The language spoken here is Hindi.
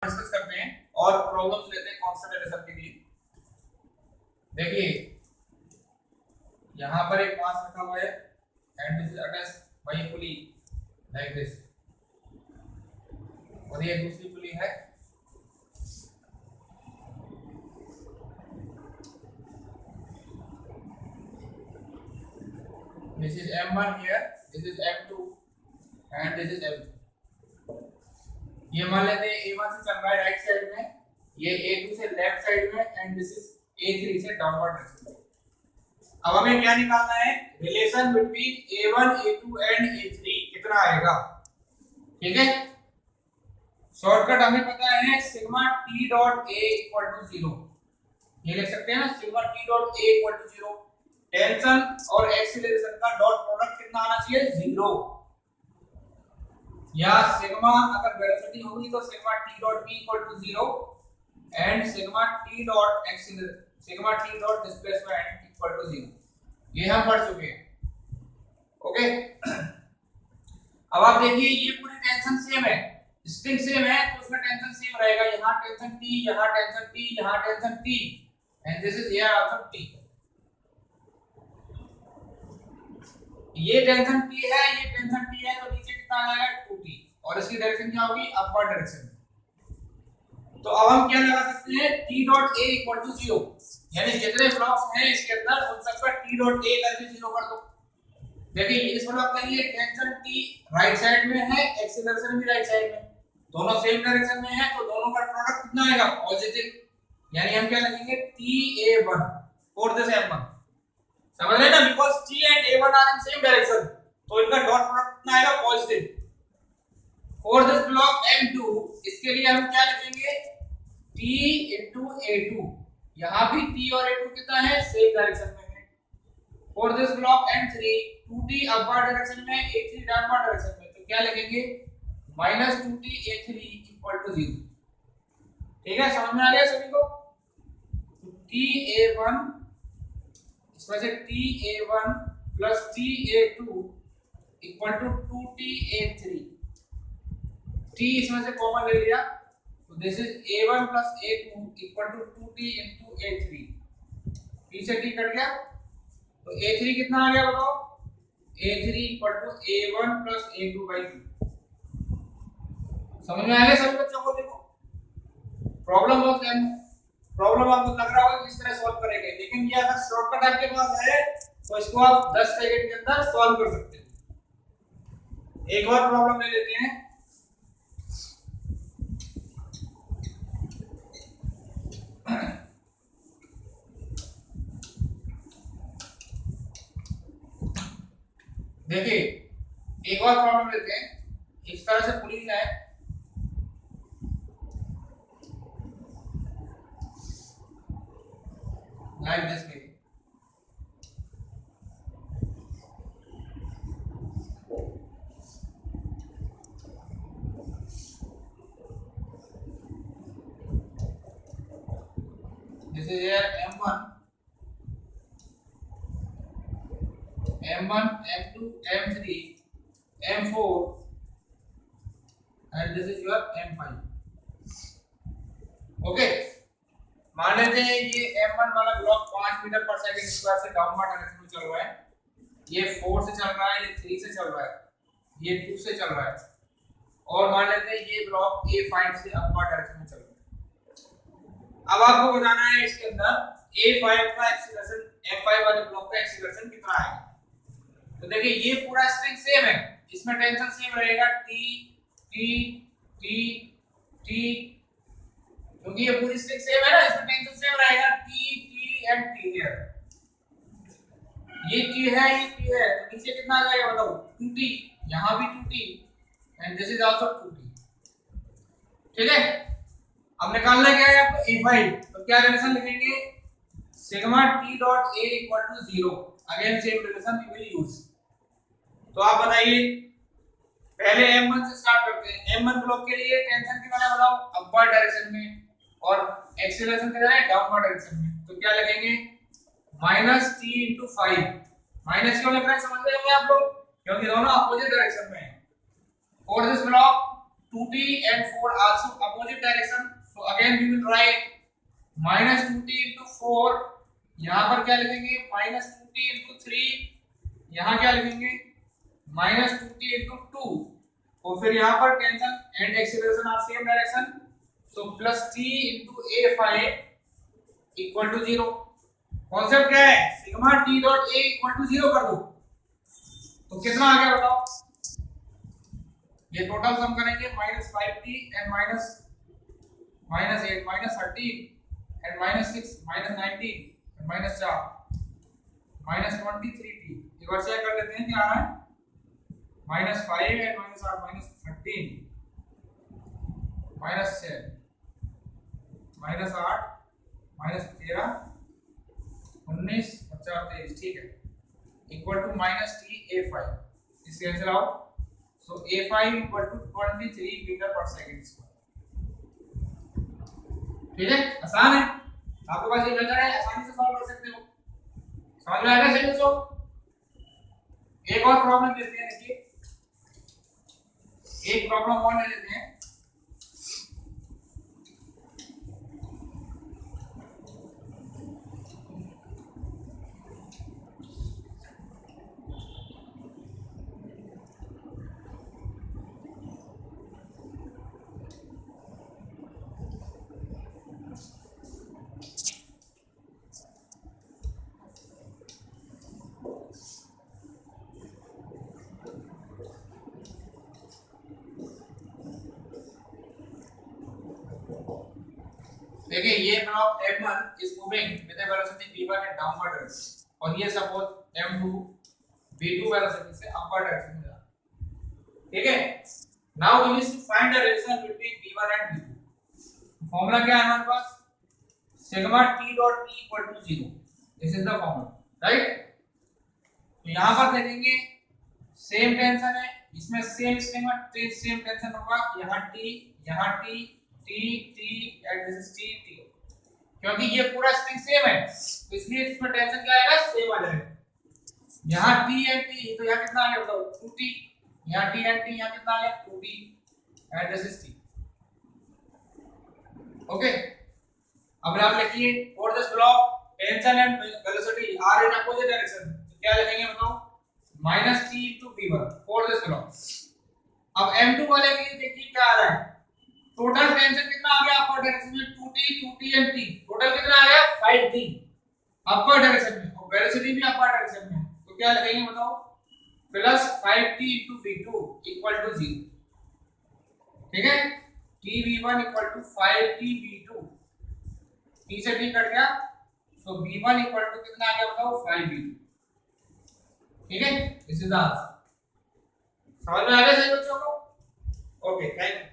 डिस्कस करते हैं और प्रॉब्लम्स लेते हैं कांस्टेंट एडिशन के लिए। देखिए यहाँ पर एक मास रखा हुआ है and this is attached bye A pulley like this, और ये दूसरी पुली है this is M1 here, this is M2 and this is M3। ये मान लेते हैं A1 से चल रहा है राइट साइड में, ये A2 से लेफ्ट साइड में एंड दिस इज A3 से डाउनवर्ड डायरेक्शन में। अब हमें क्या निकालना है, relation between A1 A2 and A3 कितना आएगा। ठीक है, शॉर्टकट हमें पता है sigma T dot A equal to 0, ये लिख सकते हैं ना, sigma T dot A equal to 0। Tension और एक्सीलरेशन का डॉट प्रोडक्ट कितना आना चाहिए, 0। या सिग्मा अगर वेलोसिटी होगी तो sigma T dot B equal to 0 and sigma T dot acceleration, sigma T dot displacement equal to 0। ये हम पढ़ चुके हैं। ओके, अब आप देखिए ये पूरी टेंशन सेम है, स्ट्रिंग सेम है तो उसमें टेंशन सेम रहेगा। यहाँ टेंशन T, यहाँ टेंशन T, यहाँ tension T and this is here also T। ये टेंशन T है, ये टेंशन T है तो नीचे कितना आ जाएगा 2T, और इसकी डायरेक्शन क्या होगी, अपवर्ड डायरेक्शन। तो अब हम क्या लगा सकते हैं, T dot A equal to 0, यानी जितने ब्लॉक्स हैं इसके अंदर उन सबका T डॉट A करके 0 कर दो। देखिए इस ब्लॉक के लिए टेंशन T राइट साइड में है, एक्सीलरेशन भी राइट साइड में, दोनों सेम डायरेक्शन में है तो दोनों का प्रोडक्ट कितना आएगा, पॉजिटिव। यानी हम क्या लिखेंगे, TA1 फॉर दिस M1, समझ रहे ना, because T and A1 are in same direction तो इनका डॉट प्रोडक्ट कितना आएगा, positive. For this block M2 इसके लिए हम क्या लिखेंगे, T into A2, यहां भी T और A2 कितना है, सेम डायरेक्शन में है। For this block M3 2T upward direction में, A3 डाउनवर्ड डायरेक्शन में, तो क्या लिखेंगे, -2T A3 इक्वल टू 0। ठीक है, समझ में आ गया सभी को। तो TA1 इसमें से TA1 plus TA2 equal to 2TA3, T इसमें से कॉमन ले लिया तो this is A1 plus A2 equal to 2T into A3, T से T कट गया तो A3 कितना आ गया बताओ, A3 equal to A1 plus A2 by 2। समझ में आ गया सभी बच्चों को। देखो प्रॉब्लम बहुत है, प्रॉब्लम आपको लग रहा होगा किस तरह सॉल्व करेंगे, लेकिन ये अगर शॉर्टकट आपके पास है तो इसको आप 10 सेकंड के अंदर सॉल्व कर सकते हो। एक और प्रॉब्लम ले लेते हैं। देखिए एक और प्रॉब्लम लेते हैं, इस तरह से पुलिस है, like this way. This is here M1, M1, M2, M3, M4 and this is your M5। Okay, मान लेते हैं ये M1 वाला block 5 metre per second square से डाउनवर्ड डायरेक्शन में चल रहा है, ये 4 से चल रहा है, ये 3 से चल रहा है, ये 2 से चल रहा है, और मान लेते हैं ये ब्लॉक A5 से अपवर्ड डायरेक्शन में चल रहा है। अब आपको बताना है इसके अंदर A5 का एक्सीलरेशन, M5 वाले ब्लॉक का एक्सीलरेशन कितना है। तो देखिए ये पूरा स्ट्रिंग सेम है, इसमें टेंशन सेम रहेगा T T T T, क्योंकि ये पूरी स्ट्रिंग सेम है ना, इसमें टेंशन सेम रहेगा T T and T here. ये T है, ये T है, तो नीचे कितना आ जाएगा बताओ, 2T, यहां भी 2T and this is also 2T। ठीक है, अब निकालना क्या है आपको, A5, तो क्या रिलेशन लिखेंगे, sigma T dot A equal to 0, again same relation we will use. तो आप बताइए, पहले M1 से स्टार्ट करते हैं। M1 ब्लॉक के लिए टेंशन कितना है बताओ, अपवर्ड डायरेक्शन में, और एक्सीलरेशन कितना है, डाउनवर्ड डायरेक्शन में। तो क्या लिखेंगे, -T into 5। माइनस क्यों लिख रहे हैं समझ रहे होंगे आप लोग, क्योंकि दोनों अपोजिट डायरेक्शन में है। For this block 2t and 4 also opposite direction, so again we will write minus 2t into 4, यहाँ पर क्या लिखेंगे minus 2t into 3, यहाँ क्या लिखेंगे minus 2t into 2, और फिर यहाँ पर tension and acceleration are same direction, so plus t into a5 equal to 0। Concept क्या है, sigma t dot a equal to 0 कर दो, तो कितना आ गया बताओ, ये टोटल सम करेंगे minus 5t and minus 8 minus 13 and minus 6 minus 19 and minus 4 minus 23t, एक बार चेक कर लेते हैं क्या आ रहा है, minus 5 and minus 8 minus 13 minus 6 minus 8 minus 13 19 और 4 23, ठीक है, equal to minus t a5, इसे cancel out, so a5 equal to 23 metre per second square, ठीक है, आसान है, आपके पास ये मेथड है, आसानी से सॉल्व कर सकते हो, समझ में आएगा सही दोस्तों। एक और प्रॉब्लम लेते हैं, देखिए एक प्रॉब्लम और ले लेते हैं, देखिए ये block M1 is moving with a velocity v1 in downward direction, और ये सपोज M2 v2 वेलोसिटी से अपवर्ड डायरेक्शन में जा रहा है, ठीक है। Now we need to find the relation between v1 and v2। Formula क्या है हमारे पास, sigma t dot p equal to 0, this is the formula, right. तो यहां पर देखेंगे सेम टेंशन है, इसमें सेम टेंशन होगा, यहां t and this is t, क्योंकि ये पूरा स्ट्रिंग सेम है, तो इसलिए इसमें टेंशन क्या आएगा, सेम आ जाएगा। यहाँ t एंड t, तो यहाँ कितना आ गया बताओ 2t, यहाँ t एंड t, यहाँ कितना आ गया 2t and this is t, okay. अब आप लिखिए for this block tension and velocity are in opposite direction, तो क्या लिखेंगे बताओ, minus t into v1 for this block. अब m2 वाले के लिए देखिए क्या आ रहा है, टोटल टेंशन कितना आ गया अपर डायरेक्शन में 2t एंड t, टोटल कितना आ गया 5t अपर डायरेक्शन में, और वेलोसिटी भी अपर डायरेक्शन में, तो क्या लिखेंगे बताओ, plus 5t into v2 equal to 0, ठीक है, tv1 equal to 5t v2, t से t कट गया, सो v1 इक्वल टू कितना आ गया बताओ 5v2, ठीक है, दिस इज द आंसर। समझ में आ गया सही बच्चों को, ओके थैंक यू।